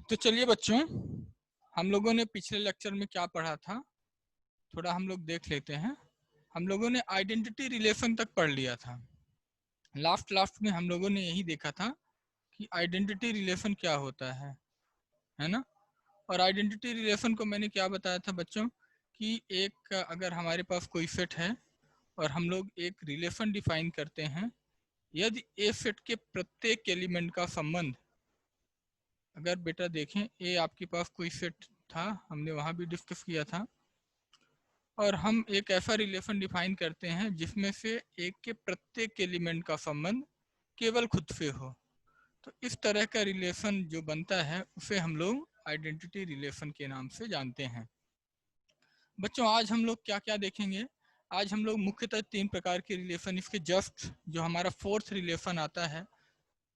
तो चलिए बच्चों, हम लोगों ने पिछले लेक्चर में क्या पढ़ा था थोड़ा हम लोग देख लेते हैं। हम लोगों ने आइडेंटिटी रिलेशन तक पढ़ लिया था। लास्ट में हम लोगों ने यही देखा था कि आइडेंटिटी रिलेशन क्या होता है ना। और आइडेंटिटी रिलेशन को मैंने क्या बताया था बच्चों कि एक अगर हमारे पास कोई सेट है और हम लोग एक रिलेशन डिफाइन करते हैं, यदि ए सेट के प्रत्येक एलिमेंट का संबंध, अगर बेटा देखें ए आपके पास कोई सेट था, हमने वहाँ भी डिस्कस किया था, और हम एक ऐसा रिलेशन डिफाइन करते हैं जिसमें से एक के प्रत्येक एलिमेंट का संबंध केवल खुद से हो, तो इस तरह का रिलेशन जो बनता है उसे हम लोग आइडेंटिटी रिलेशन के नाम से जानते हैं। बच्चों आज हम लोग क्या क्या देखेंगे? आज हम लोग मुख्यतः 3 प्रकार के रिलेशन, इसके जस्ट जो हमारा 4th रिलेशन आता है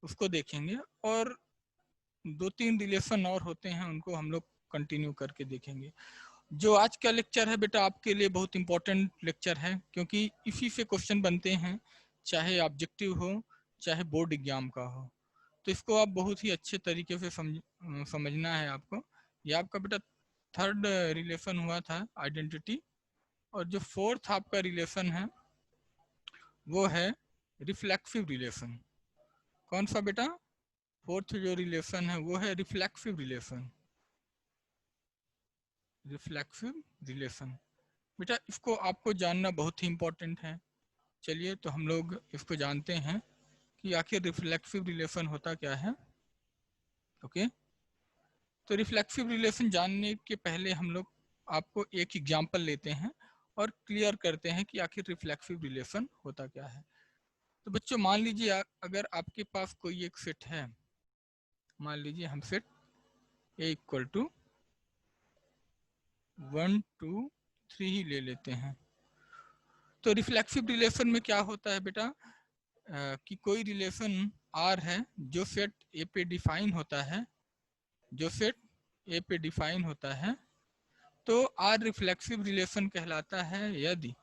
उसको देखेंगे, और 2-3 रिलेशन और होते हैं उनको हम लोग कंटिन्यू करके देखेंगे। जो आज का लेक्चर है बेटा आपके लिए बहुत इंपॉर्टेंट लेक्चर है, क्योंकि इसी से क्वेश्चन बनते हैं, चाहे ऑब्जेक्टिव हो चाहे बोर्ड एग्जाम का हो। तो इसको आप बहुत ही अच्छे तरीके से समझना है आपको। ये आपका बेटा 3rd रिलेशन हुआ था आइडेंटिटी, और जो 4th आपका रिलेशन है वो है रिफ्लेक्सिव रिलेशन। कौन सा बेटा? 4th जो रिलेशन है वो है रिफ्लेक्सिव रिलेशन। रिफ्लेक्सिव रिलेशन बेटा इसको आपको जानना बहुत ही इम्पोर्टेंट है। चलिए तो हम लोग इसको जानते हैं कि आखिर रिफ्लेक्सिव रिलेशन होता क्या है। ओके, तो रिफ्लेक्सिव रिलेशन जानने के पहले हम लोग आपको एक एग्जांपल लेते हैं और क्लियर करते हैं कि आखिर रिफ्लेक्सिव रिलेशन होता क्या है। तो बच्चों मान लीजिए अगर आपके पास कोई एक सेट है, मान लीजिए हम सेट ए इक्वल टू 1 2 3 ही ले लेते हैं। तो रिफ्लेक्सिव रिलेशन में क्या होता है बेटा कि कोई रिलेशन आर है जो सेट ए पे डिफाइन होता है, जो सेट ए पे डिफाइन होता है, तो आर रिफ्लेक्सिव रिलेशन कहलाता है यदि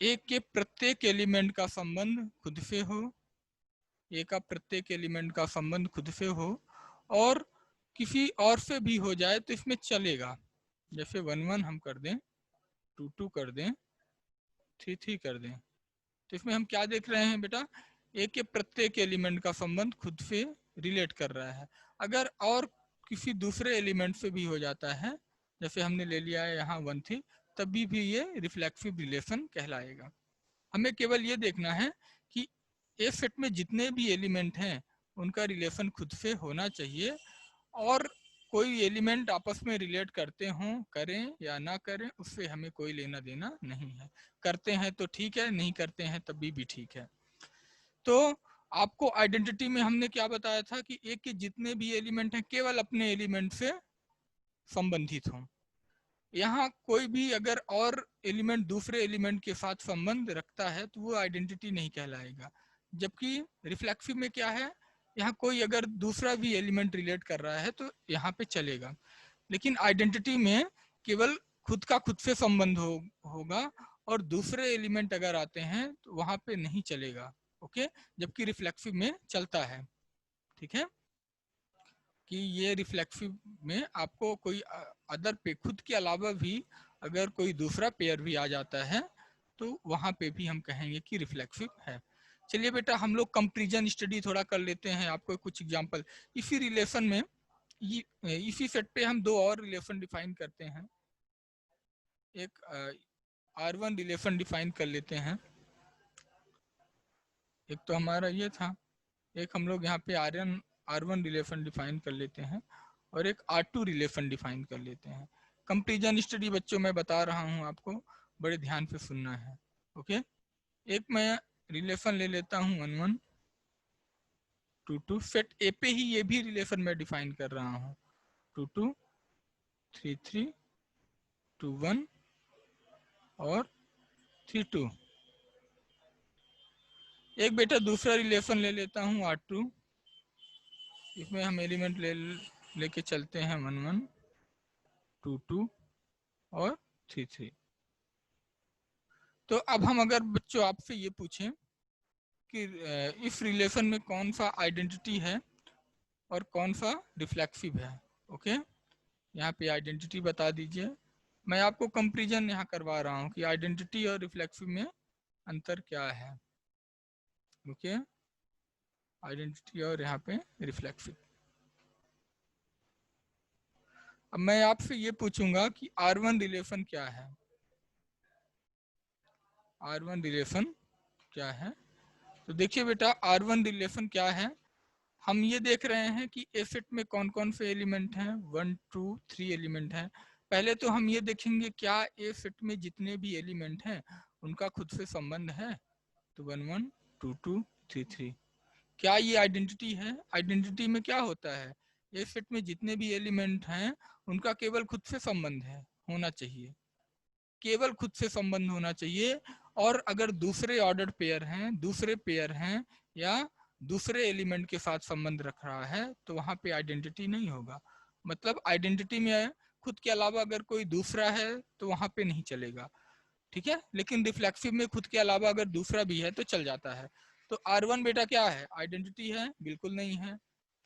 ए के प्रत्येक एलिमेंट का संबंध खुद से हो, ए का प्रत्येक एलिमेंट का संबंध खुद से हो, और किसी और से भी हो जाए तो इसमें चलेगा। जैसे 1 1 हम कर दें, 2 2 कर दें, 3 3 कर दें, तो इसमें हम क्या देख रहे हैं बेटा? ए के प्रत्येक एलिमेंट का संबंध खुद से रिलेट कर रहा है। अगर और किसी दूसरे एलिमेंट से भी हो जाता है, जैसे हमने ले लिया है यहाँ 1 3, तभी भी ये रिफ्लेक्सिव रिलेशन कहलाएगा। हमें केवल ये देखना है कि ए सेट में जितने भी एलिमेंट हैं उनका रिलेशन खुद से होना चाहिए, और कोई एलिमेंट आपस में रिलेट करते हों, करें या ना करें, उससे हमें कोई लेना देना नहीं है। करते हैं तो ठीक है, नहीं करते हैं तभी भी ठीक है। तो आपको आइडेंटिटी में हमने क्या बताया था कि एक के जितने भी एलिमेंट हैं केवल अपने एलिमेंट से संबंधित हों। यहाँ कोई भी अगर और एलिमेंट दूसरे एलिमेंट के साथ संबंध रखता है तो वो आइडेंटिटी नहीं कहलाएगा। जबकि रिफ्लेक्सिव में क्या है, यहाँ कोई अगर दूसरा भी एलिमेंट रिलेट कर रहा है तो यहाँ पे चलेगा, लेकिन आइडेंटिटी में केवल खुद का खुद से संबंध होगा, और दूसरे एलिमेंट अगर आते हैं तो वहाँ पे नहीं चलेगा। ओके, जबकि रिफ्लेक्सिव में चलता है। ठीक है, कि ये रिफ्लेक्सिव में आपको कोई अदर पे खुद के अलावा भी अगर कोई दूसरा पेयर भी आ जाता है तो वहाँ पे भी हम कहेंगे कि रिफ्लेक्सिव है। चलिए बेटा हम लोग कंपैरिजन स्टडी थोड़ा कर लेते हैं, आपको कुछ एग्जांपल इसी रिलेशन में, इसी सेट पे हम 2 और रिलेशन डिफाइन करते हैं। एक R1 रिलेशन डिफाइन कर लेते हैं, एक तो हमारा ये था, एक हम लोग यहाँ पे R1 रिलेशन डिफाइन कर लेते हैं, और एक R2 रिलेशन डिफाइन कर लेते हैं। कंपैरिजन स्टडी बच्चों मैं बता रहा हूँ आपको, बड़े ध्यान से सुनना है। ओके, एक मैं रिलेशन ले लेता हूँ 1 1 2 2, सेट ए पे ही ये भी रिलेशन मैं डिफाइन कर रहा हूँ, 2 2 3 3 2 1 और 3 2। एक बेटा दूसरा रिलेशन ले लेता हूँ R2, इसमें हम एलिमेंट लेके चलते हैं 1 1 2 2 और 3 3। तो अब हम अगर बच्चों आपसे ये पूछें कि इस रिलेशन में कौन सा आइडेंटिटी है और कौन सा रिफ्लेक्सिव है, ओके, यहाँ पे आइडेंटिटी बता दीजिए। मैं आपको कंपैरिजन यहाँ करवा रहा हूँ कि आइडेंटिटी और रिफ्लेक्सिव में अंतर क्या है। ओके, आइडेंटिटी और यहाँ पे रिफ्लेक्सिव। अब मैं आपसे ये पूछूंगा कि R1 रिलेशन क्या है। R1 रिलेशन क्या है? तो देखिए बेटा, R1 रिलेशन क्या है। हम ये देख रहे हैं कि ए सेट में कौन कौन से एलिमेंट हैं। 1 2 3 एलिमेंट हैं। पहले तो हम ये देखेंगे क्या ए सेट में जितने भी एलिमेंट हैं उनका खुद से संबंध है। तो 1 1 2 2 3 3, क्या ये आइडेंटिटी है? आइडेंटिटी में क्या होता है, ए सेट में जितने भी एलिमेंट हैं उनका केवल खुद से संबंध है, होना चाहिए, केवल खुद से संबंध होना चाहिए। और अगर दूसरे ऑर्डर पेयर हैं, दूसरे पेयर हैं या दूसरे एलिमेंट के साथ संबंध रख रहा है तो वहां पे आइडेंटिटी नहीं होगा। मतलब आइडेंटिटी में खुद के अलावा अगर कोई दूसरा है तो वहां पे नहीं चलेगा, ठीक है। लेकिन रिफ्लेक्सिव में खुद के अलावा अगर दूसरा भी है तो चल जाता है। तो R1 बेटा क्या है, आइडेंटिटी है? बिल्कुल नहीं है।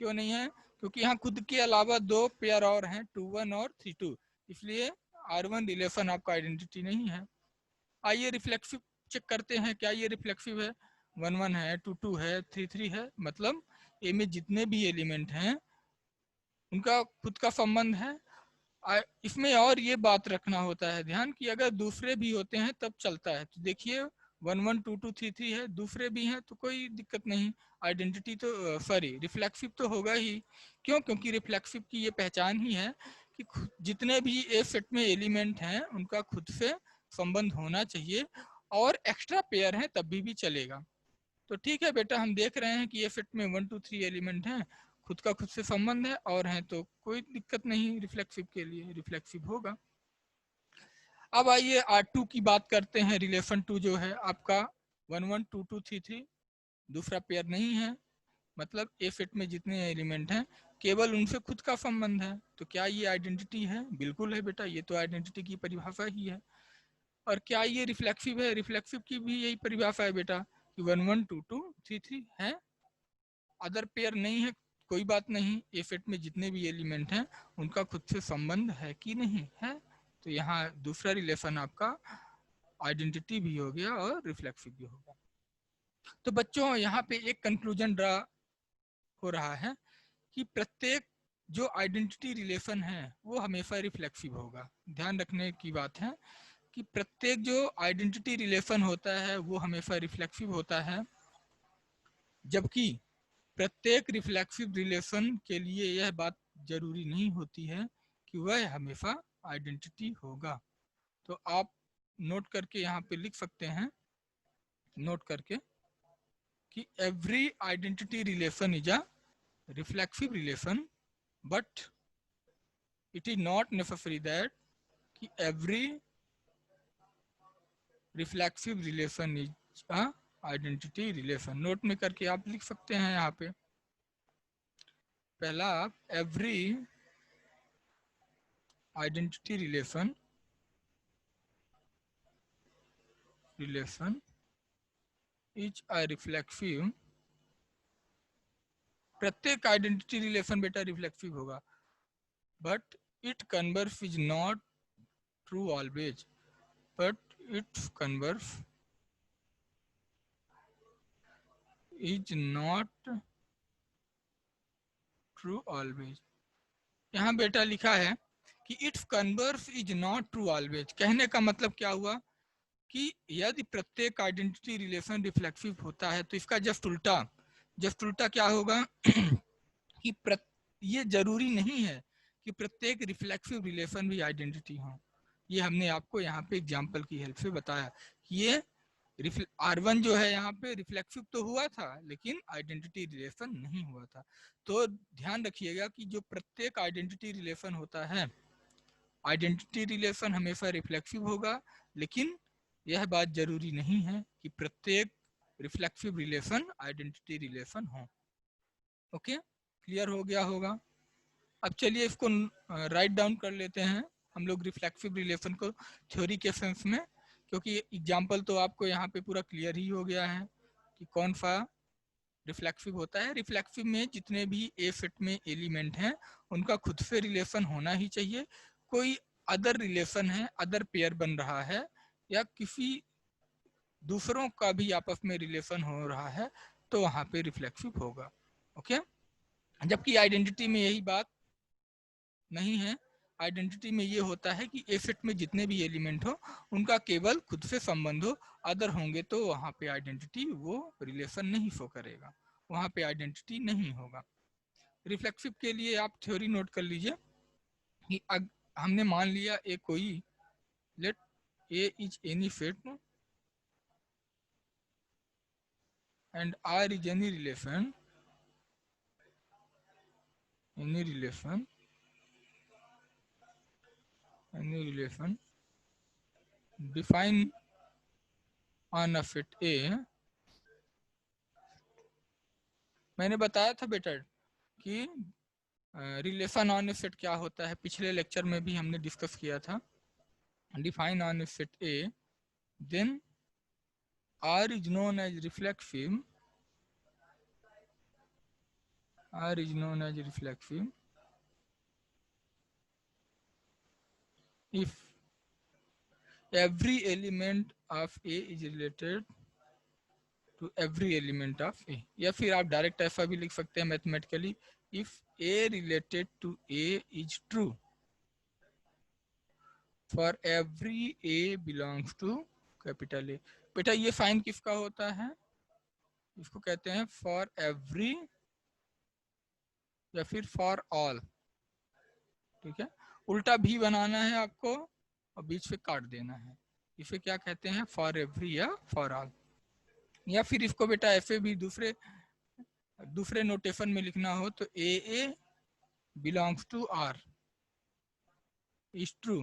क्यों नहीं है? क्योंकि यहाँ खुद के अलावा दो पेयर और हैं, 2 1 और 3 2, इसलिए R1 रिलेशन आपका आइडेंटिटी नहीं है। आइए रिफ्लेक्सिव चेक करते हैं, क्या ये रिफ्लेक्सिव है? 1 1 है, 2 2 है, 3 3 है, मतलब ए में जितने भी एलिमेंट हैं उनका खुद का संबंध है। इसमें और ये बात रखना होता है ध्यान कि अगर दूसरे भी होते हैं तब चलता है। तो देखिए 1 1 2 2 3 3 है, दूसरे भी हैं तो कोई दिक्कत नहीं, आइडेंटिटी तो सॉरी रिफ्लेक्सिव तो होगा ही। क्यों? क्योंकि रिफ्लेक्सिव की ये पहचान ही है कि जितने भी ए सेट में एलिमेंट हैं उनका खुद से संबंध होना चाहिए, और एक्स्ट्रा पेयर हैं तब भी चलेगा। तो ठीक है बेटा, हम देख रहे हैं कि ए सेट में 1 2 3 एलिमेंट हैं, खुद का खुद से संबंध है और हैं तो कोई दिक्कत नहीं, रिफ्लेक्सिव के लिए रिफ्लेक्सिव होगा। अब आइए R2 की बात करते हैं। रिलेशन 2 जो है आपका 1 1 2 2 3 3, दूसरा पेयर नहीं है, मतलब ए सेट में जितने एलिमेंट हैं केवल उनसे खुद का संबंध है। तो क्या ये आइडेंटिटी है? बिल्कुल है बेटा, ये तो आइडेंटिटी की परिभाषा ही है। और क्या ये रिफ्लेक्सिव है? रिफ्लेक्सिव की भी यही परिभाषा है बेटा कि 1 1 2 2 3 3 है, अदर पेयर नहीं है, कोई बात नहीं, ए सेट में जितने भी एलिमेंट हैं उनका खुद से संबंध है कि नहीं है। तो यहाँ दूसरा रिलेशन आपका आइडेंटिटी भी हो गया और रिफ्लेक्सिव भी होगा। तो बच्चों यहाँ पे एक कंक्लूजन ड्रा हो रहा है कि प्रत्येक जो आइडेंटिटी रिलेशन है वो हमेशा रिफ्लेक्सिव होगा। ध्यान रखने की बात है कि प्रत्येक जो आइडेंटिटी रिलेशन होता है वो हमेशा रिफ्लेक्सिव होता है, जबकि प्रत्येक रिफ्लेक्सिव रिलेशन के लिए यह बात जरूरी नहीं होती है कि वह हमेशा आइडेंटिटी होगा। तो आप नोट करके यहाँ पे लिख सकते हैं, नोट करके, कि every identity relation is a reflexive relation, but it is not necessary that कि every reflexive relation is a identity relation. Note में करके आप लिख सकते हैं यहाँ पे। पहला, every identity relation is a reflexive, प्रत्येक आइडेंटिटी रिलेशन बेटा रिफ्लेक्सिव होगा, but it converse is not true always, but it converse is not true always. यहाँ बेटा लिखा है कि it's converse is not true always. कहने का मतलब क्या हुआ कि यदि प्रत्येक आइडेंटिटी रिलेशन रिफ्लेक्सिव होता है तो इसका जस्ट उल्टा क्या होगा कि ये जरूरी नहीं है कि प्रत्येक रिफ्लेक्सिव रिलेशन भी आइडेंटिटी हो। ये हमने आपको यहाँ पे एग्जांपल की हेल्प से बताया कि ये R1 जो है यहाँ पे रिफ्लेक्सिव तो हुआ था लेकिन आइडेंटिटी रिलेशन नहीं हुआ था। तो ध्यान रखिएगा कि जो प्रत्येक आइडेंटिटी रिलेशन होता है, आइडेंटिटी रिलेशन हमेशा रिफ्लेक्सिव होगा, लेकिन यह बात जरूरी नहीं है कि प्रत्येक रिफ्लेक्सिव रिलेशन आइडेंटिटी रिलेशन हो। ओके, क्लियर हो गया होगा। अब चलिए इसको राइट डाउन कर लेते हैं हम लोग रिफ्लेक्सिव रिलेशन को थ्योरी के सेंस में, क्योंकि एग्जाम्पल तो आपको यहाँ पे पूरा क्लियर ही हो गया है कि कौन सा रिफ्लेक्सिव होता है। रिफ्लेक्सिव में जितने भी ए फिट में एलिमेंट हैं उनका खुद से रिलेशन होना ही चाहिए। कोई अदर रिलेशन है, अदर पेयर बन रहा है या किसी दूसरों का भी आपस में रिलेशन हो रहा है तो वहां पे रिफ्लेक्सिव होगा। ओके, जबकि आइडेंटिटी में यही बात नहीं है। आइडेंटिटी में ये होता है कि ए सेट में जितने भी एलिमेंट हो उनका केवल खुद से संबंध हो, अदर होंगे तो वहां पे आइडेंटिटी वो रिलेशन नहीं शो करेगा, वहां पे आइडेंटिटी नहीं होगा। रिफ्लेक्सिव के लिए आप थ्योरी नोट कर लीजिए कि हमने मान लिया ए कोई, let A is any set and R is any relation defined on a fit A। मैंने बताया था बेटा कि रिलेशन ऑन ए सेट क्या होता है, पिछले लेक्चर में भी हमने डिस्कस किया था। Define on a set A, then R is known as reflexive, R is known as reflexive if every element of A is related to every element of A। या फिर आप डायरेक्ट ऐसा भी लिख सकते हैं mathematically, if A related to A is true for every A belongs to capital A। बेटा ये साइन किसका होता है, इसको कहते हैं फॉर एवरी या फिर फॉर ऑल। ठीक है, उल्टा भी बनाना है आपको और बीच में काट देना है, इसे क्या कहते हैं, फॉर एवरी या फॉर ऑल। या फिर इसको बेटा ऐसे भी दूसरे नोटेशन में लिखना हो तो A belongs to R is true.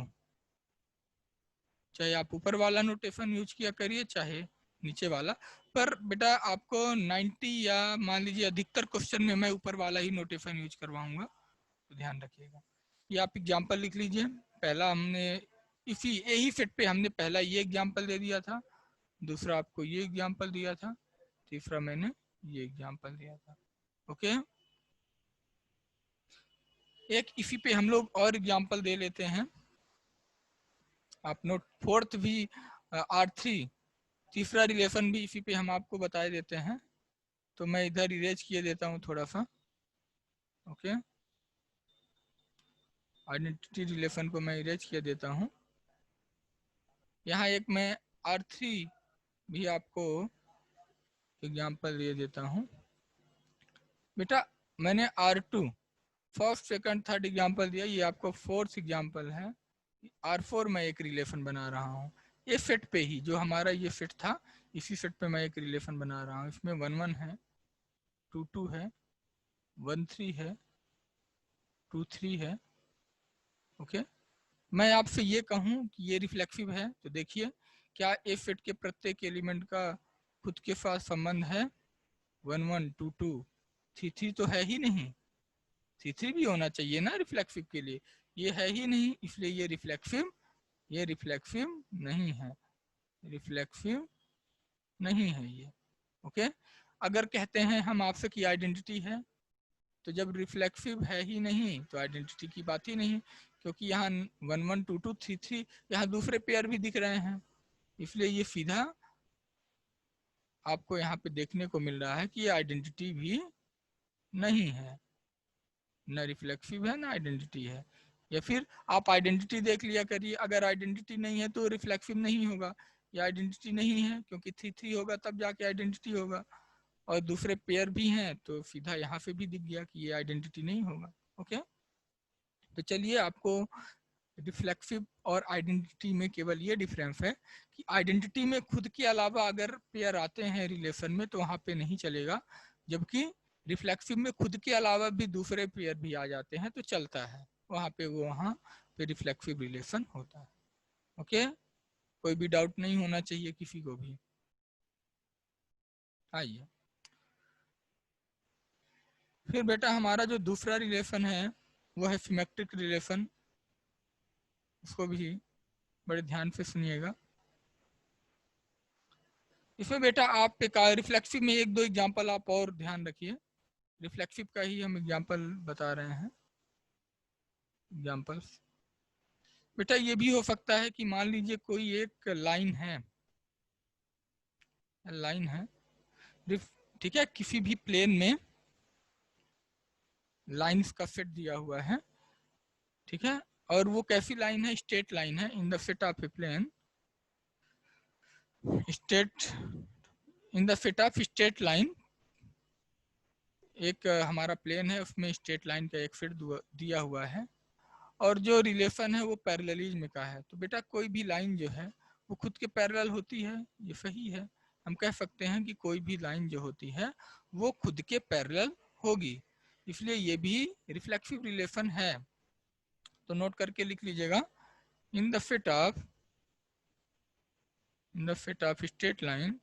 चाहे आप ऊपर वाला नोटेशन यूज किया करिए चाहे नीचे वाला, पर बेटा आपको 90 या मान लीजिए अधिकतर क्वेश्चन में मैं ऊपर वाला ही नोटेशन यूज करवाऊंगा, तो ध्यान रखिएगा। ये आप एग्जाम्पल लिख लीजिए। पहला हमने इसी यही सेट पे हमने पहला ये एग्जाम्पल दे दिया था, दूसरा आपको ये एग्जाम्पल दिया था, तीसरा मैंने ये एग्जाम्पल दिया था। ओके, एक इसी पे हम लोग और एग्जाम्पल दे लेते हैं। आप नोट फोर्थ भी R3 तीसरा रिलेशन भी इसी पे हम आपको बता देते हैं, तो मैं इधर इरेज किए देता हूँ थोड़ा सा। ओके, आइडेंटिटी रिलेशन को मैं इरेज किए देता हूँ। यहाँ एक मैं R3 भी आपको एग्जाम्पल दे देता हूँ। बेटा मैंने R2 first second third example दिया, ये आपको फोर्थ एग्जाम्पल है। R4 में एक रिलेशन बना रहा हूँ, ये सेट पे ही जो हमारा ये सेट था इसी सेट पे मैं एक रिलेशन बना रहा हूँ। इसमें 1 1 है, 2 2 है, 1 3 है, 2 3 है। ओके, मैं आपसे ये कहूँ कि ये रिफ्लेक्सिव है तो देखिए क्या ए सेट के प्रत्येक एलिमेंट का खुद के साथ संबंध है। 1 1 2 2 3 3 तो है ही नहीं, 3 3 भी होना चाहिए ना रिफ्लेक्सिव के लिए, ये है ही नहीं, इसलिए ये रिफ्लेक्सिव नहीं है, रिफ्लेक्सिव नहीं है ये। ओके, अगर कहते हैं हम आपसे कि आइडेंटिटी है, तो जब रिफ्लेक्सिव है ही नहीं तो आइडेंटिटी की बात ही नहीं, क्योंकि यहाँ 1 1 2 2 3 3 यहाँ दूसरे पेयर भी दिख रहे हैं, इसलिए ये सीधा आपको यहाँ पे देखने को मिल रहा है कि ये आइडेंटिटी भी नहीं है, न रिफ्लेक्सिव है ना आइडेंटिटी है। या फिर आप आइडेंटिटी देख लिया करिए, अगर आइडेंटिटी नहीं है तो रिफ्लेक्सिव नहीं होगा, या आइडेंटिटी नहीं है क्योंकि 3 3 होगा तब जाके आइडेंटिटी होगा, और दूसरे पेयर भी हैं तो सीधा यहाँ से भी दिख गया कि ये आइडेंटिटी नहीं होगा। ओके, तो चलिए आपको रिफ्लेक्सिव और आइडेंटिटी में केवल ये डिफरेंस है कि आइडेंटिटी में खुद के अलावा अगर पेयर आते हैं रिलेशन में तो वहाँ पे नहीं चलेगा, जबकि रिफ्लेक्सिव में खुद के अलावा भी दूसरे पेयर भी आ जाते हैं तो चलता है, वहाँ पे रिफ्लेक्सिव रिलेशन होता है। ओके, कोई भी डाउट नहीं होना चाहिए किसी को भी। आइए फिर बेटा हमारा जो दूसरा रिलेशन है वो है सिमेट्रिक रिलेशन, उसको भी बड़े ध्यान से सुनिएगा। इसमें बेटा आप एक रिफ्लेक्सिव में एक दो एग्जांपल आप और ध्यान रखिए, रिफ्लेक्सिव का ही हम एग्जांपल बता रहे हैं। एग्जांपल्स बेटा ये भी हो सकता है कि मान लीजिए कोई एक लाइन है, ठीक है, किसी भी प्लेन में लाइंस का सेट दिया हुआ है, ठीक है, और वो कैसी लाइन है, स्ट्रेट लाइन है। In the set of a plane straight, in the set of straight line, एक हमारा प्लेन है उसमें स्ट्रेट लाइन का एक सेट दिया हुआ है और जो रिलेशन है वो पैरेललिज्म का है। तो बेटा कोई भी लाइन जो है वो खुद के पैरेलल होती है, ये सही है। हम कह सकते हैं कि कोई भी लाइन जो होती है वो खुद के पैरेलल होगी, इसलिए ये भी रिफ्लेक्सिव रिलेशन है। तो नोट करके लिख लीजिएगा, इन the set of straight line,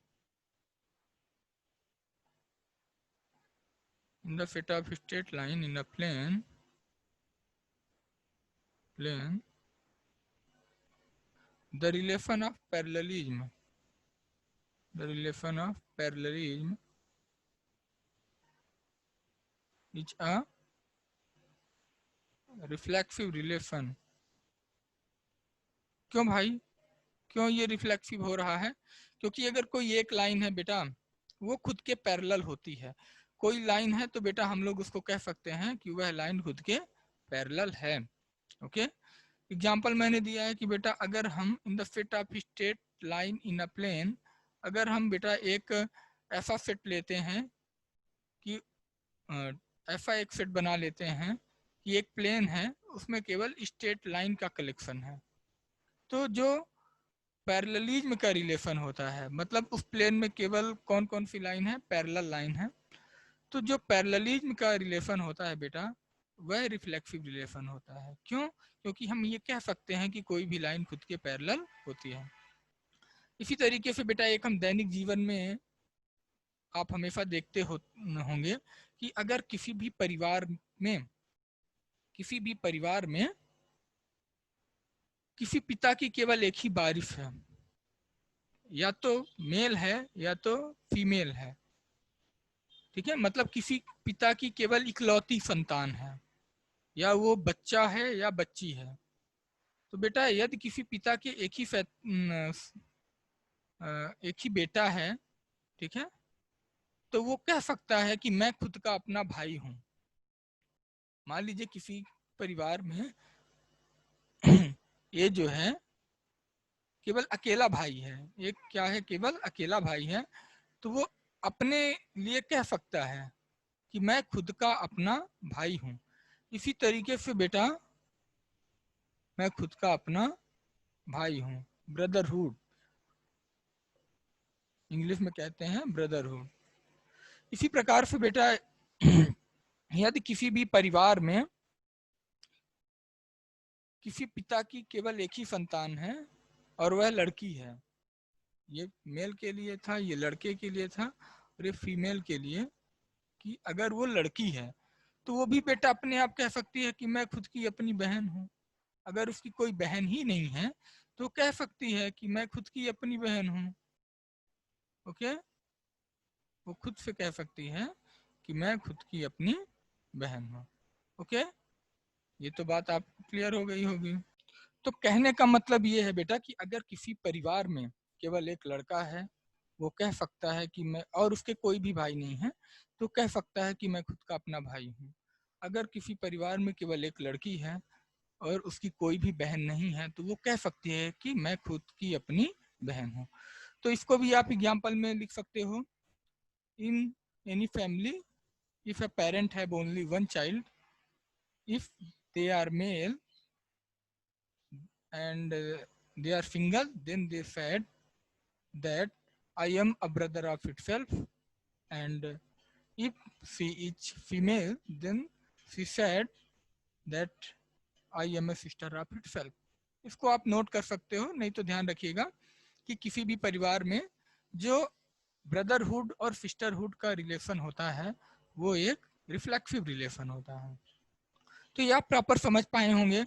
in the set of straight line in a plane the relation of parallelism is a reflexive relation। क्यों भाई, क्यों ये रिफ्लेक्सिव हो रहा है? क्योंकि अगर कोई एक लाइन है बेटा वो खुद के पैरेलल होती है, कोई लाइन है तो बेटा हम लोग उसको कह सकते हैं कि वह लाइन खुद के पैरेलल है। ओके, एग्जाम्पल मैंने दिया है कि बेटा अगर हम in the set of straight line in a plane, अगर हम बेटा एक ऐसा सेट लेते हैं कि ऐसा एक सेट बना लेते हैं कि एक प्लेन है उसमें केवल स्ट्रेट लाइन का कलेक्शन है, तो जो पैरेललिज्म का रिलेशन होता है, मतलब उस प्लेन में केवल कौन कौन सी लाइन है, पैरेलल लाइन है। तो जो पैरेललिज्म का रिलेशन होता है बेटा वह रिफ्लेक्सिव रिलेशन होता है। क्यों? क्योंकि हम ये कह सकते हैं कि कोई भी लाइन खुद के पैरेलल होती है। इसी तरीके से बेटा एक हम दैनिक जीवन में आप हमेशा देखते होंगे कि अगर किसी भी परिवार में किसी पिता की केवल एक ही वारिस है, या तो मेल है या तो फीमेल है, ठीक है, मतलब किसी पिता की केवल इकलौती संतान है, या वो बच्चा है या बच्ची है। तो बेटा यदि किसी पिता के एक ही बेटा है, ठीक है, तो वो कह सकता है कि मैं खुद का अपना भाई हूं। मान लीजिए किसी परिवार में ये जो है केवल अकेला भाई है, एक क्या है, केवल अकेला भाई है, तो वो अपने लिए कह सकता है कि मैं खुद का अपना भाई हूं। इसी तरीके से बेटा मैं खुद का अपना भाई हूं, ब्रदरहुड, इंग्लिश में कहते हैं ब्रदरहुड। इसी प्रकार से बेटा यदि किसी भी परिवार में किसी पिता की केवल एक ही संतान है और वह लड़की है, ये मेल के लिए था, ये लड़के के लिए था, और ये फीमेल के लिए कि अगर वो लड़की है तो वो भी बेटा अपने आप कह सकती है कि मैं खुद की अपनी बहन हूँ। अगर उसकी कोई बहन ही नहीं है तो कह सकती है कि मैं खुद की अपनी बहन हूँ। ओके, वो खुद से कह सकती है कि मैं खुद की अपनी बहन हूँ। ओके, ये तो बात आप क्लियर हो गई होगी। तो कहने का मतलब ये है बेटा कि अगर किसी परिवार में केवल एक लड़का है, वो कह सकता है कि मैं, और उसके कोई भी भाई नहीं है, तो कह सकता है कि मैं खुद का अपना भाई हूँ। अगर किसी परिवार में केवल एक लड़की है और उसकी कोई भी बहन नहीं है, तो वो कह सकती है कि मैं खुद की अपनी बहन हूँ। तो इसको भी आप एग्जाम्पल में लिख सकते हो, in any family if a parent have only one child, if they are male and they are single, then they said that I am a brother of itself, and if she is female, then she said that I am a sister of itself। इसको आप note कर सकते हो, नहीं तो ध्यान रखिएगा कि किसी भी परिवार में जो ब्रदरहुड और सिस्टरहुड का रिलेशन होता है वो एक रिफ्लेक्सिव रिलेशन होता है। तो ये आप प्रॉपर समझ पाए होंगे।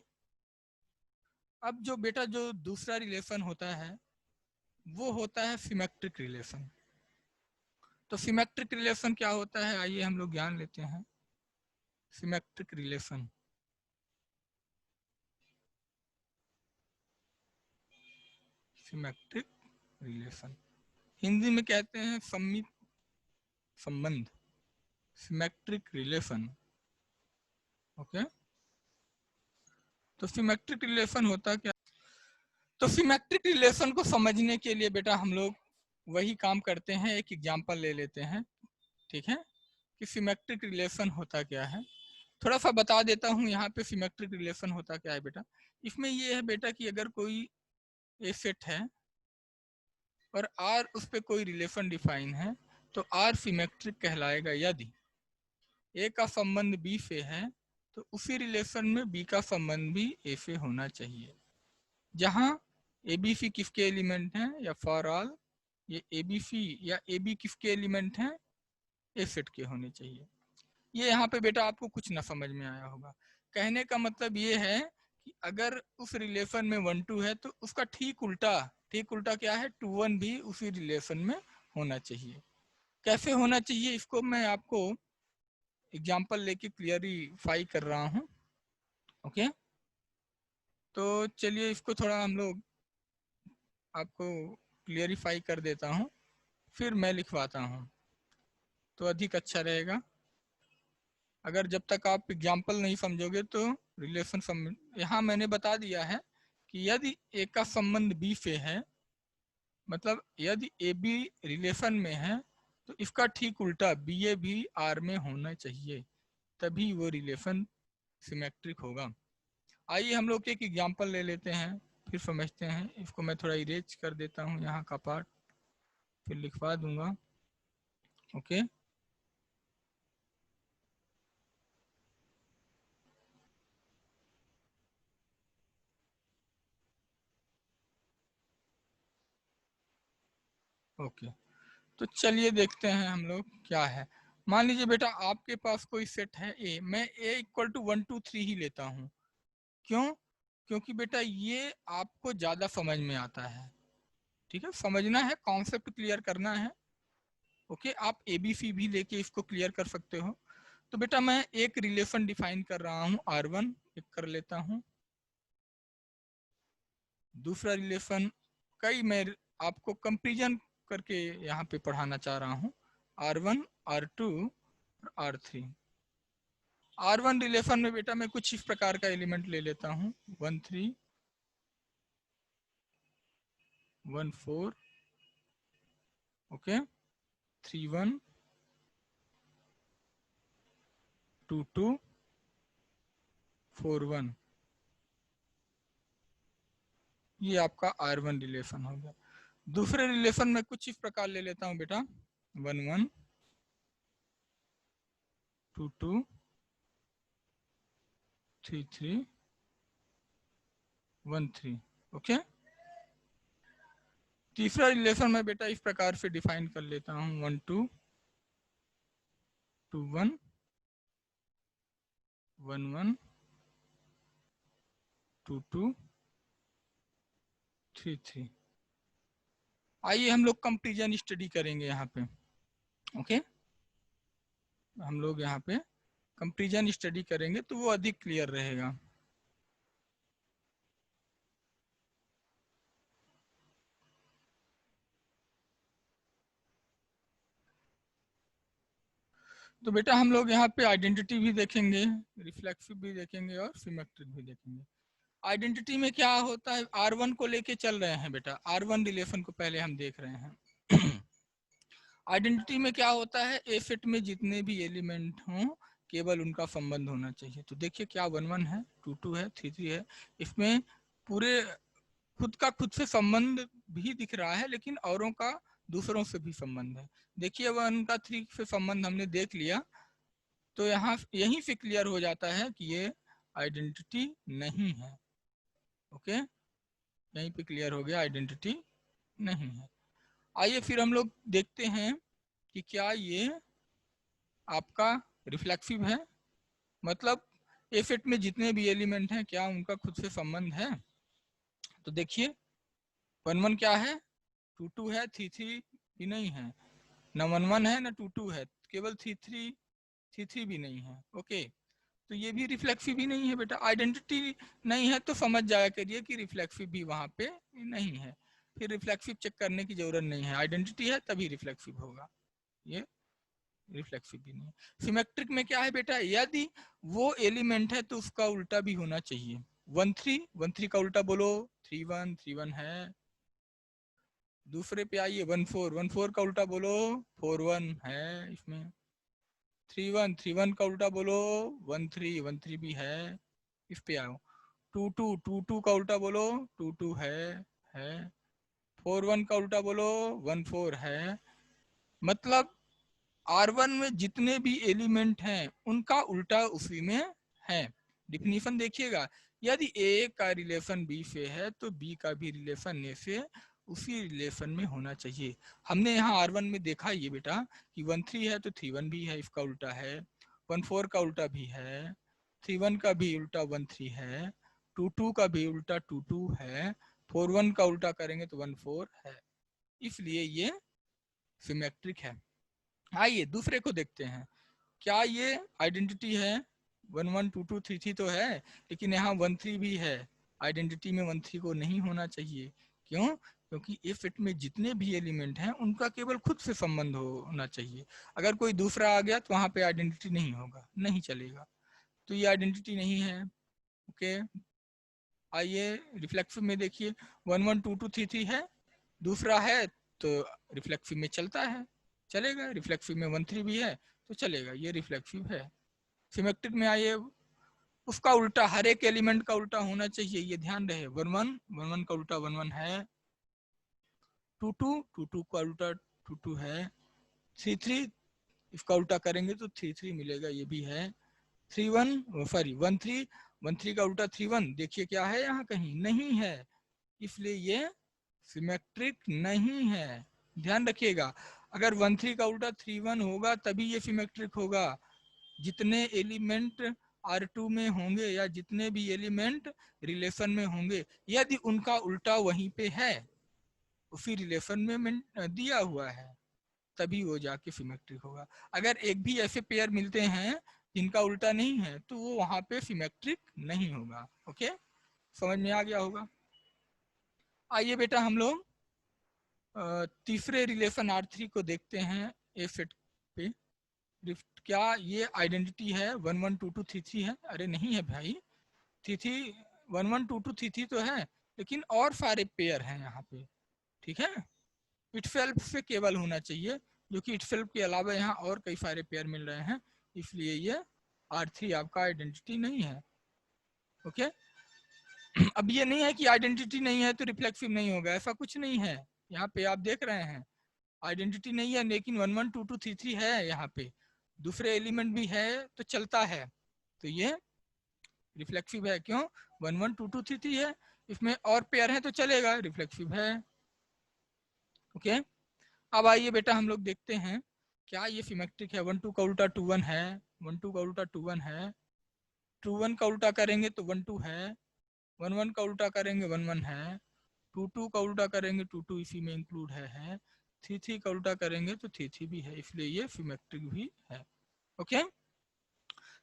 अब जो बेटा जो दूसरा रिलेशन होता है वो होता है सिमेट्रिक रिलेशन। तो सिमेट्रिक रिलेशन क्या होता है, आइए हम लोग जान लेते हैं। Symmetric relation, symmetric relation Hindi में कहते हैं सममित संबंध, सिमेट्रिक रिलेशन। ओके, तो सिमेट्रिक रिलेशन होता क्या? तो सिमेट्रिक रिलेशन को समझने के लिए बेटा हम लोग वही काम करते हैं, एक एग्जांपल ले लेते हैं, ठीक है, कि सिमेट्रिक रिलेशन होता क्या है। थोड़ा सा बता देता हूँ यहाँ पे सिमेट्रिक रिलेशन होता क्या है बेटा। इसमें ये है बेटा कि अगर कोई ए सेट है और आर उस पर कोई रिलेशन डिफाइन है तो आर सिमेट्रिक कहलाएगा यदि ए का संबंध बी से है तो उसी रिलेशन में बी का संबंध भी ए से होना चाहिए। जहाँ ए बी सी किसके एलिमेंट हैं, या फॉर ऑल ये ए बी सी या ए बी किसके एलिमेंट हैं, ए सेट के होने चाहिए। ये यहाँ पे बेटा आपको कुछ ना समझ में आया होगा। कहने का मतलब ये है कि अगर उस रिलेशन में 1 2 है तो उसका ठीक उल्टा क्या है, 2 1 भी उसी रिलेशन में होना चाहिए। कैसे होना चाहिए इसको मैं आपको एग्जांपल लेके क्लियरिफाई कर रहा हूँ। ओके, तो चलिए इसको थोड़ा हम लोग आपको क्लियरिफाई कर देता हूँ, फिर मैं लिखवाता हूँ तो अधिक अच्छा रहेगा। अगर जब तक आप एग्जाम्पल नहीं समझोगे तो रिलेशन यहाँ मैंने बता दिया है कि यदि ए का संबंध बी से है, मतलब यदि ए बी रिलेशन में है तो इसका ठीक उल्टा बी ए भी आर में होना चाहिए, तभी वो रिलेशन सिमेट्रिक होगा। आइए हम लोग एक एग्जाम्पल ले लेते हैं, फिर समझते हैं। इसको मैं थोड़ा इरेज कर देता हूँ यहाँ का पार्ट, फिर लिखवा दूंगा। ओके, ओके, तो चलिए देखते हैं हम लोग क्या है। मान लीजिए बेटा आपके पास कोई सेट है ए, मैं ए इक्वल टू 1 2 3 ही लेता हूँ। क्यों? क्योंकि बेटा ये आपको ज्यादा समझ में आता है, ठीक है, समझना है, कॉन्सेप्ट क्लियर करना है। ओके, आप ए बी सी भी लेके इसको क्लियर कर सकते हो। तो बेटा मैं एक रिलेशन डिफाइन कर रहा हूँ R1, एक कर लेता हूँ। दूसरा रिलेशन कई मैं आपको कंपेरिजन करके यहाँ पे पढ़ाना चाह रहा हूँ, R1 R2 और R3। R1 रिलेशन में बेटा मैं कुछ इस प्रकार का एलिमेंट ले लेता हूँ, 1 3 1 4, ओके, 3 1 2 2 4 1। ये आपका R1 रिलेशन हो गया। दूसरे रिलेशन में कुछ इस प्रकार ले लेता हूँ बेटा, 1 1 2 2 3 3 1 3, ओके। तीसरा रिलेशन मैं बेटा इस प्रकार से डिफाइन कर लेता हूँ, 1 2 2 1 1 1 2 2 3 3। आइए हम लोग कंपेरिजन स्टडी करेंगे यहाँ पे। ओके, हम लोग यहाँ पे कंपेरिजन स्टडी करेंगे तो वो अधिक क्लियर रहेगा। तो बेटा हम लोग यहाँ पे आइडेंटिटी भी देखेंगे, रिफ्लेक्सिव भी देखेंगे और सिमेट्रिक भी देखेंगे। आइडेंटिटी में क्या होता है, R1 को लेके चल रहे हैं बेटा, R1 रिलेशन को पहले हम देख रहे हैं। आइडेंटिटी में क्या होता है, ए सेट में जितने भी एलिमेंट हों केवल उनका संबंध होना चाहिए। तो देखिए क्या 1 1 है, 2 2 है, 3 3 है, इसमें पूरे खुद से संबंध भी दिख रहा है, लेकिन औरों का दूसरों से भी संबंध है। देखिए 1 का 3 से संबंध हमने देख लिया, तो यहाँ यहीं से क्लियर हो जाता है कि ये आइडेंटिटी नहीं है। ओके, यहीं पे क्लियर हो गया, आइडेंटिटी नहीं है। आइए फिर हम लोग देखते हैं कि क्या ये आपका रिफ्लेक्सिव है, मतलब ए सेट में जितने भी एलिमेंट हैं क्या उनका खुद से संबंध है। तो देखिए 1 1 क्या है, 2 2 है, 3 3 भी नहीं है, ना 1 1 है ना 2 2 है, केवल 3 3 भी नहीं है। ओके, तो ये भी रिफ्लेक्सिव भी नहीं है बेटा। आइडेंटिटी नहीं है तो समझ जाया करिए कि रिफ्लेक्सिव भी वहां पे नहीं है, फिर रिफ्लेक्सिव चेक करने की जरूरत नहीं है। आइडेंटिटी है तभी रिफ्लेक्सिव होगा, ये रिफ्लेक्सिव भी नहीं है। सिमेट्रिक में क्या है बेटा, यदि वो एलिमेंट है तो उसका उल्टा भी होना चाहिए। 1 3 1 3 का उल्टा बोलो 3 1 3 1 है। दूसरे पे आइए 1 4 1 4 का उल्टा बोलो 4 1 है। इसमें 3 1 3 1 का उल्टा बोलो 1 3 1 3 भी है। इस पे आओ 2 2 2 2 का उल्टा बोलो 2 2 है। 4 1 का उल्टा बोलो 1 4 है। मतलब R1 में जितने भी एलिमेंट हैं उनका उल्टा उसी में है। डिफिनीशन देखिएगा, यदि A का रिलेशन B से है तो B का भी रिलेशन A से उसी रिलेशन में होना चाहिए। हमने यहाँ R1 में देखा ये बेटा कि 1 3 है तो 3 1 भी है, इसका उल्टा है। 1 4 का उल्टा भी है, 3 1 का भी उल्टा 1 3 है, 2 2 का भी उल्टा 2 2 है, 4 1 का उल्टा करेंगे तो 1 4 है। इसलिए ये सिमेट्रिक है। आइए दूसरे को देखते हैं, क्या ये आइडेंटिटी है? 1 1 2 2 3 3 तो है, लेकिन यहाँ 1 3 भी है। आइडेंटिटी में 1 3 को नहीं होना चाहिए। क्यों? क्योंकि ए फिट में जितने भी एलिमेंट हैं उनका केवल खुद से संबंध होना चाहिए। अगर कोई दूसरा आ गया तो वहाँ पे आइडेंटिटी नहीं होगा, नहीं चलेगा। तो ये आइडेंटिटी नहीं है। ओके, आइए रिफ्लेक्सिव में देखिए 1 1 2 2 3 3 है, दूसरा है तो रिफ्लेक्सिव में चलता है, चलेगा। रिफ्लेक्सिव में 1 3 भी है तो चलेगा, ये रिफ्लेक्सिव है। सिमेट्रिक में आइए, उसका उल्टा हर एक एलिमेंट का उल्टा होना चाहिए, ये ध्यान रहे। 1 1 1 1 का उल्टा 1 1 है। 2 2 2 2 का उल्टा 2 2 है। 3 3 इसका उल्टा करेंगे तो 3 3 मिलेगा, ये भी है। 3 1 सॉरी 1 3 1 3 का उल्टा 3 1, देखिए क्या है यहाँ, कहीं नहीं है, इसलिए ये सिमेट्रिक नहीं है। ध्यान रखिएगा, अगर 1 3 का उल्टा 3 1 होगा तभी ये सिमेट्रिक होगा। जितने एलिमेंट R2 में होंगे या जितने भी एलिमेंट रिलेशन में होंगे, यदि उनका उल्टा वहीं पे है, उसी रिलेशन में दिया हुआ है, तभी वो जाके सिमेट्रिक होगा। अगर एक भी ऐसे पेयर मिलते हैं जिनका उल्टा नहीं है तो वो वहां पे सिमेट्रिक नहीं होगा। ओके, समझ में आ गया होगा। आइए बेटा हम लोग तीसरे रिलेशन R3 को देखते हैं ए सेट पे। क्या ये आइडेंटिटी है 1 1 2 2 3 3 है? अरे नहीं है भाई, 3 3 1 1 2 2 3 3 तो है, लेकिन और सारे पेयर हैं यहाँ पे। ठीक है, इटसेल्फ से केवल होना चाहिए, जो कि इटसेल्फ के अलावा यहाँ और कई सारे पेयर मिल रहे हैं, इसलिए ये R3 आपका आइडेंटिटी नहीं है। ओके, अब ये नहीं है कि आइडेंटिटी नहीं है तो रिफ्लेक्सिव नहीं होगा, ऐसा कुछ नहीं है। यहाँ पे आप देख रहे हैं आइडेंटिटी नहीं है, लेकिन 1 1 2 2 3 3 है, यहाँ पे दूसरे एलिमेंट भी है तो चलता है, तो ये रिफ्लेक्सिव है। क्यों? 1 1 2 2 3 3 है, इसमें और पेयर है तो चलेगा, रिफ्लेक्सिव है। ओके, अब आइए बेटा हम लोग देखते हैं क्या ये सिमेट्रिक है। 1 2 का उल्टा 2 1 है, 1 2 का उल्टा 2 1 है, 2 1 का उल्टा करेंगे तो 1 2 है, 1 1 का उल्टा करेंगे 1 1 है, 2 2 का उल्टा करेंगे 2 2 इसी में इंक्लूड है, 3 3 का उल्टा करेंगे तो 3 3 भी है, इसलिए ये सिमेट्रिक भी है। ओके,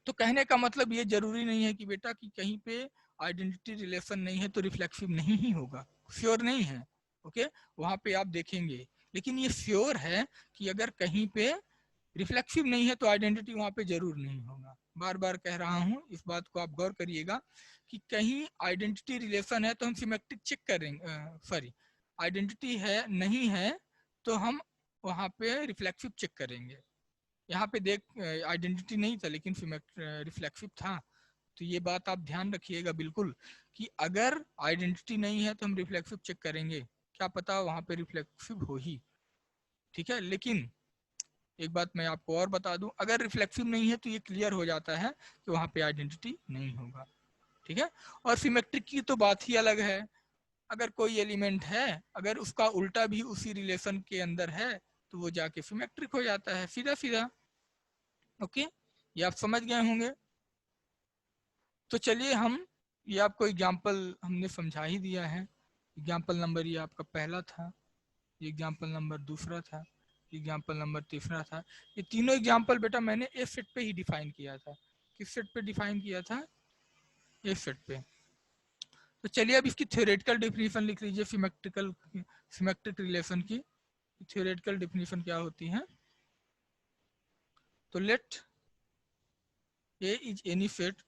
तो कहने का मतलब ये जरूरी नहीं है कि बेटा कि कहीं पे आइडेंटिटी रिलेशन नहीं है तो रिफ्लेक्सिव नहीं ही होगा, श्योर नहीं है। ओके, वहां पे आप देखेंगे, लेकिन ये श्योर है कि अगर कहीं पे रिफ्लेक्सिव नहीं है तो आइडेंटिटी वहां पे जरूर नहीं होगा। बार बार कह रहा हूं, इस बात को आप गौर करिएगा कि कहीं आइडेंटिटी रिलेशन है तो हम सिमेट्रिक चेक करेंगे, सॉरी आइडेंटिटी है नहीं है तो हम वहां पे रिफ्लेक्सिव चेक करेंगे। यहाँ पे देख आइडेंटिटी नहीं था लेकिन रिफ्लेक्सिव था, तो ये बात आप ध्यान रखिएगा बिल्कुल कि अगर आइडेंटिटी नहीं है तो हम रिफ्लेक्सिव चेक करेंगे, क्या पता वहां पे रिफ्लेक्सिव हो ही। ठीक है, लेकिन एक बात मैं आपको और बता दूं, अगर रिफ्लेक्सिव नहीं है तो ये क्लियर हो जाता है कि वहां पे आइडेंटिटी नहीं होगा। ठीक है, और सिमेट्रिक की तो बात ही अलग है। अगर कोई एलिमेंट है, अगर उसका उल्टा भी उसी रिलेशन के अंदर है तो वो जाके सिमेट्रिक हो जाता है, सीधा सीधा। ओके, ये आप समझ गए होंगे। तो चलिए हम ये आपको एग्जाम्पल हमने समझा ही दिया है। एग्जाम्पल नंबर ये आपका पहला था, ये एग्जाम्पल नंबर दूसरा था, एग्जाम्पल नंबर तीसरा था। ये तीनों एग्जाम्पल बेटा मैंने ए सेट पे ही डिफाइन किया था। किस सेट पे डिफाइन किया था? ए सेट पे। तो चलिए अब इसकी थ्योरेटिकल डेफिनेशन लिख लीजिए सिमेट्रिक रिलेशन की। थ्योरेटिकल डेफिनेशन क्या होती है? तो let A is any set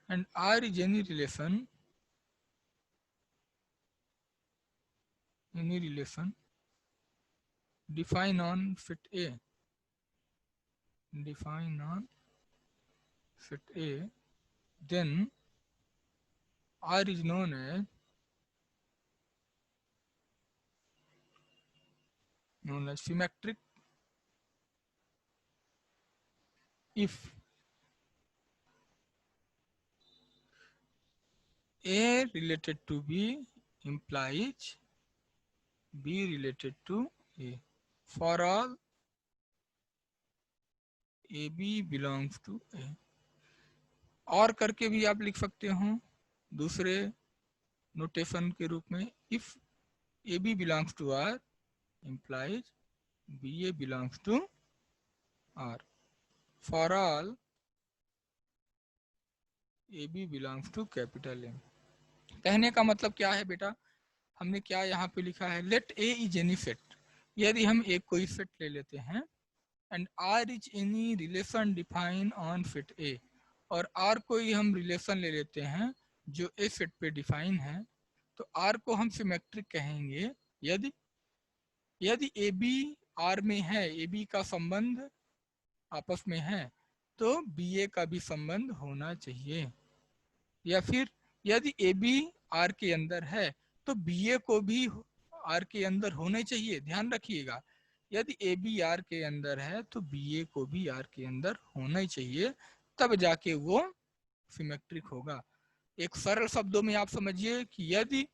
and R is any relation define on fit A, then R is known as symmetric if A related to B implies B related to A. For all AB belongs to A. और करके भी आप लिख सकते हो दूसरे notation के रूप में, if AB belongs to R implies BA belongs to R. For all AB belongs to capital M. कहने का मतलब क्या है बेटा? हमने क्या यहाँ पे लिखा है? Let A is any set, यदि हम एक कोई सेट ले लेते हैं, and R is any relation define on fit A, और R कोई हम रिलेशन ले लेते हैं जो A सेट पे डिफाइन है, तो R को हम सिमेट्रिक कहेंगे यदि AB R में है, AB का संबंध आपस में है, तो BA का भी संबंध होना चाहिए। या फिर यदि AB R के अंदर है तो BA को भी R के अंदर होने चाहिए। ध्यान रखिएगा, यदि AB R के अंदर है तो BA को भी R के अंदर होना ही चाहिए, तब जाके वो सिमेट्रिक होगा। एक सरल शब्दों में आप समझिए कि यदि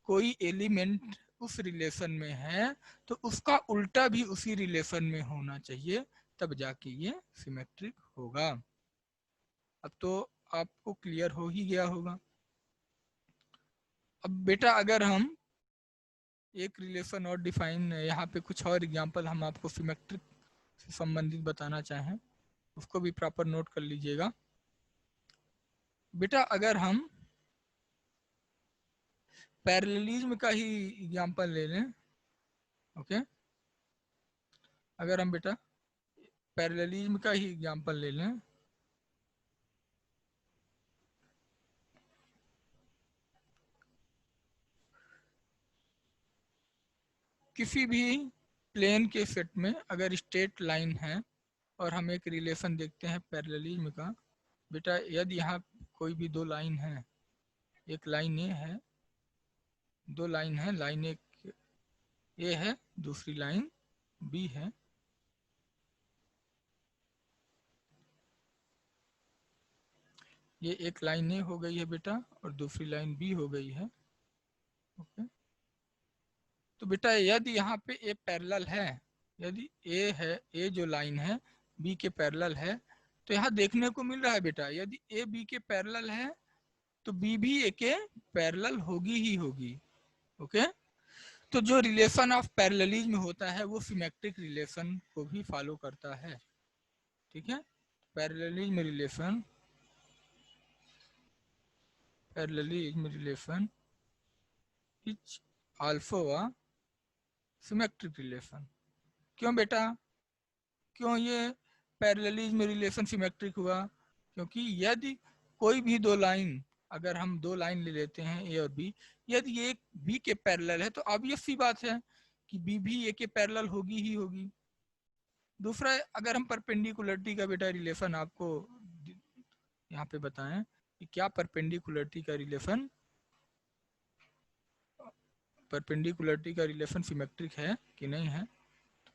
कोई एलिमेंट उस रिलेशन में है तो उसका उल्टा भी उसी रिलेशन में होना चाहिए, तब जाके ये सिमेट्रिक होगा। अब तो आपको क्लियर हो ही गया होगा। अब बेटा अगर हम एक रिलेशन और डिफाइन, यहाँ पे कुछ और एग्जांपल हम आपको सिमेट्रिक से संबंधित बताना चाहें, उसको भी प्रॉपर नोट कर लीजिएगा। बेटा अगर हम पैरेललिज्म का ही एग्जांपल ले लें, ओके, अगर हम बेटा पैरेललिज्म का ही एग्जांपल ले लें, किसी भी प्लेन के सेट में अगर स्ट्रेट लाइन है और हम एक रिलेशन देखते हैं पैरेललिज्म का, बेटा यदि यहाँ कोई भी दो लाइन है, एक लाइन ए है, दो लाइन है, लाइन एक ए है, दूसरी लाइन बी है, ये एक लाइन ए हो गई है बेटा और दूसरी लाइन बी हो गई है, ओके। तो बेटा यदि यहाँ पे ए पैरेलल है, यदि ए है, ए जो लाइन है बी के पैरेलल है, तो यहाँ देखने को मिल रहा है बेटा यदि ए बी के पैरेलल है तो बी भी ए के पैरेलल होगी ही होगी, ओके। तो जो रिलेशन ऑफ पैरेललिज्म होता है वो सिमेट्रिक रिलेशन को भी फॉलो करता है, ठीक है। Parallelism relation is also a symmetric relation. क्यों बेटा, क्यों ये पैरेललिज्म रिलेशन सिमेट्रिक हुआ? क्योंकि यदि कोई भी दो लाइन, अगर हम दो लाइन ले लेते हैं ए और बी, यदि एक बी के पैरेलल है तो ऑब्वियस सी बात है कि बी भी ए के पैरेलल होगी ही होगी। दूसरा, अगर हम परपेंडिकुलरिटी का बेटा रिलेशन आपको यहाँ पे बताएं कि क्या परपेंडिकुलरिटी का रिलेशन सिमेट्रिक है कि नहीं है।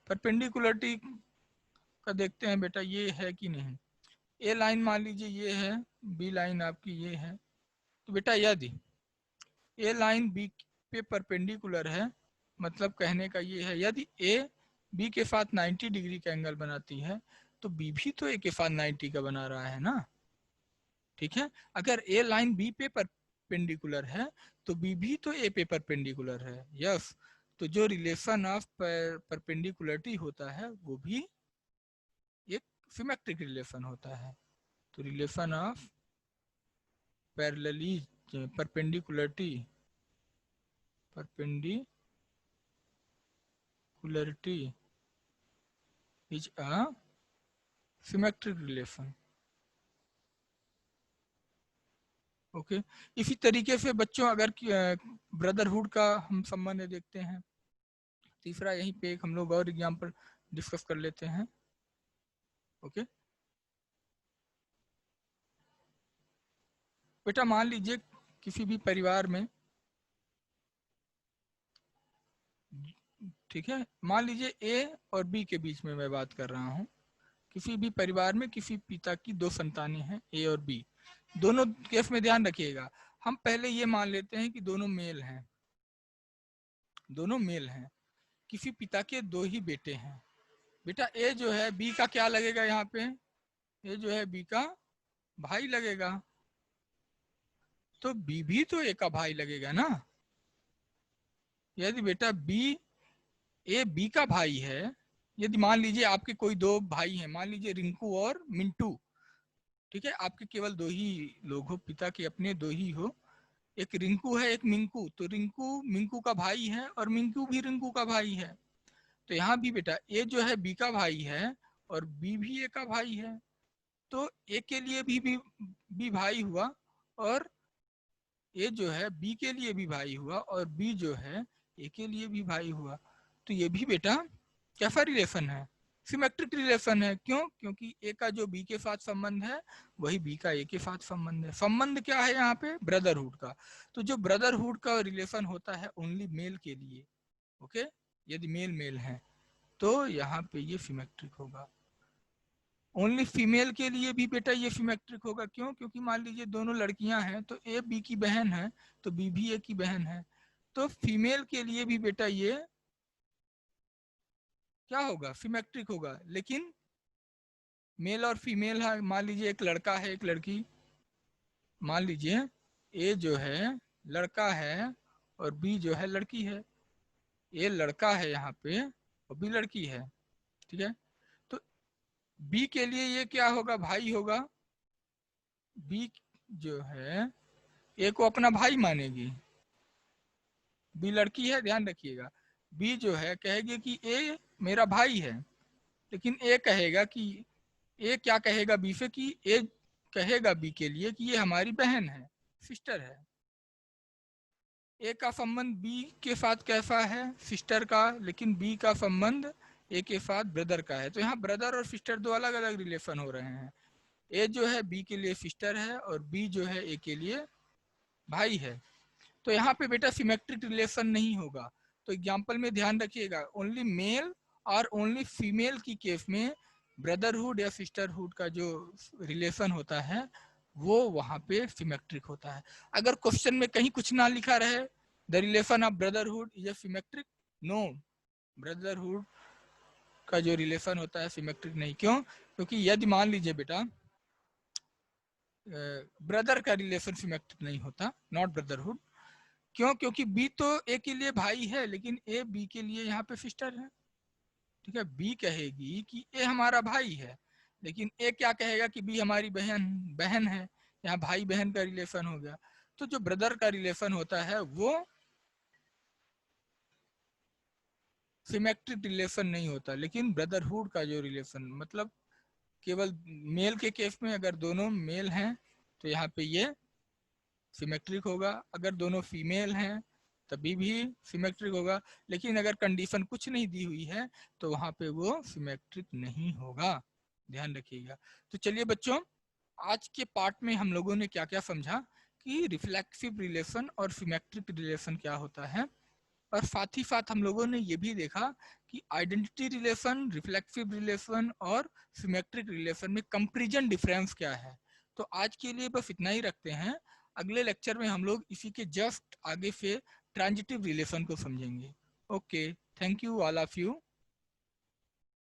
परपेंडिकुलरिटी का देखते हैं बेटा, ये है कि नहीं। ए लाइन मान लीजिए ये है, बी लाइन आपकी ये है, तो बेटा यदि ए लाइन बी पे परपेंडिकुलर है, मतलब कहने का ये है यदि ए बी के साथ 90 डिग्री का एंगल बनाती है तो बी भी तो ए के साथ 90 का बना रहा है ना, ठीक है। अगर ए लाइन बी पे परपेंडिकुलर है तो बी भी तो ए पे परपेंडिकुलर है। यस, तो जो रिलेशन ऑफ परपेंडिकुलरिटी होता है वो भी एक सिमेट्रिक रिलेशन होता है। तो relation of perpendicularity is a symmetric relation. Okay, इसी तरीके से बच्चों अगर ब्रदरहुड का हम संबंध देखते हैं, तीसरा यहीं पे एक हम लोग और एग्जांपल डिस्कस कर लेते हैं। ओके बेटा, मान लीजिए किसी भी परिवार में, ठीक है, मान लीजिए ए और बी के बीच में मैं बात कर रहा हूँ। किसी भी परिवार में किसी पिता की दो संतानें हैं, ए और बी। दोनों केस में ध्यान रखिएगा, हम पहले ये मान लेते हैं कि दोनों मेल हैं, दोनों मेल हैं, किसी पिता के दो ही बेटे हैं। बेटा ए जो है बी का क्या लगेगा यहाँ पे, ए जो है बी का भाई लगेगा, तो बी भी तो ए का भाई लगेगा ना। यदि बेटा बी ए बी का भाई है, यदि मान लीजिए आपके कोई दो भाई हैं, मान लीजिए रिंकू और मिंटू, ठीक है, आपके केवल दो ही लोग हो, पिता के अपने दो ही हो, एक रिंकू है एक मिंकू, तो रिंकू मिंकू का भाई है और मिंकू भी रिंकू का भाई है। तो यहाँ भी बेटा ए जो है बी का भाई है और बी भी ए का भाई है, तो ए के लिए भी भाई हुआ और ए जो है बी के लिए भी भाई हुआ और बी जो है ए के लिए भी भाई हुआ। तो ये भी बेटा कैसा रिलेशन है, सिमेट्रिक रिलेशन है। क्यों? क्योंकि ए का जो बी के साथ संबंध है वही बी का ए के साथ संबंध है। संबंध क्या है यहाँ पे? ब्रदरहुड का। तो जो ब्रदरहुड का रिलेशन होता है ओनली मेल के लिए, ओके, यदि मेल मेल है तो यहाँ पे ये सिमेट्रिक होगा। ओनली फीमेल के लिए भी बेटा ये सिमेट्रिक होगा। क्यों? क्योंकि मान लीजिए दोनों लड़कियां हैं तो ए बी की बहन है तो बी भी ए की बहन है, तो फीमेल के लिए भी बेटा ये क्या होगा? सिमेट्रिक होगा। लेकिन मेल और फीमेल है, मान लीजिए एक लड़का है एक लड़की, मान लीजिए ए जो है लड़का है और बी जो है लड़की है, ए लड़का है यहाँ पे और बी लड़की है, ठीक है, तो बी के लिए ये क्या होगा? भाई होगा। बी जो है ए को अपना भाई मानेगी, बी लड़की है, ध्यान रखिएगा। बी जो है कहेगी कि ए मेरा भाई है, लेकिन ए कहेगा कि ए क्या कहेगा बी से कि ए कहेगा बी के लिए कि ये हमारी बहन है, सिस्टर है। ए का संबंध बी के साथ कैसा है? सिस्टर का, लेकिन बी का संबंध ए के साथ ब्रदर का है। तो यहाँ ब्रदर और सिस्टर दो अलग अलग रिलेशन हो रहे हैं। ए जो है बी के लिए सिस्टर है और बी जो है ए के लिए भाई है। तो यहाँ पे बेटा सिमेट्रिक रिलेशन नहीं होगा। तो एग्जाम्पल में ध्यान रखिएगा, ओनली मेल और ओनली फीमेल की केस में ब्रदरहुड या सिस्टरहुड का जो रिलेशन होता है वो वहाँ पे सिमेट्रिक होता है। अगर क्वेश्चन में कहीं कुछ ना लिखा रहे the relation of brotherhood is symmetric, no, brotherhood का जो रिलेशन होता है सिमेट्रिक नहीं। क्यों? क्योंकि यदि मान लीजिए बेटा ब्रदर का रिलेशन सिमेट्रिक नहीं होता, नॉट ब्रदरहुड। क्यों? क्योंकि बी तो ए के लिए भाई है लेकिन ए बी के लिए यहाँ पे सिस्टर है, ठीक है। बी कहेगी कि ए हमारा भाई है, लेकिन ए क्या कहेगा कि बी हमारी बहन है, यहाँ भाई बहन का रिलेशन हो गया। तो जो ब्रदर का रिलेशन होता है वो सिमेट्रिक रिलेशन नहीं होता, लेकिन ब्रदरहुड का जो रिलेशन, मतलब केवल मेल के केस में अगर दोनों मेल हैं तो यहाँ पे ये सिमेट्रिक होगा, अगर दोनों फीमेल हैं तभी भी सिमेट्रिक होगा, लेकिन अगर कंडीशन कुछ नहीं दी हुई है तो वहां पे वो सिमेट्रिक नहीं होगा, ध्यान रखिएगा। तो चलिए बच्चों, आज के पार्ट में हम लोगों ने क्या क्या समझा कि रिफ्लेक्सिव रिलेशन और सिमेट्रिक रिलेशन क्या होता है, और साथ ही साथ हम लोगों ने ये भी देखा कि आइडेंटिटी रिलेशन, रिफ्लेक्सिव रिलेशन और सिमेट्रिक रिलेशन में कंपैरिजन डिफरेंस क्या है। तो आज के लिए बस इतना ही रखते हैं। अगले लेक्चर में हम लोग इसी के जस्ट आगे से ट्रांजिटिव रिलेशन को समझेंगे। Okay, thank you all of you.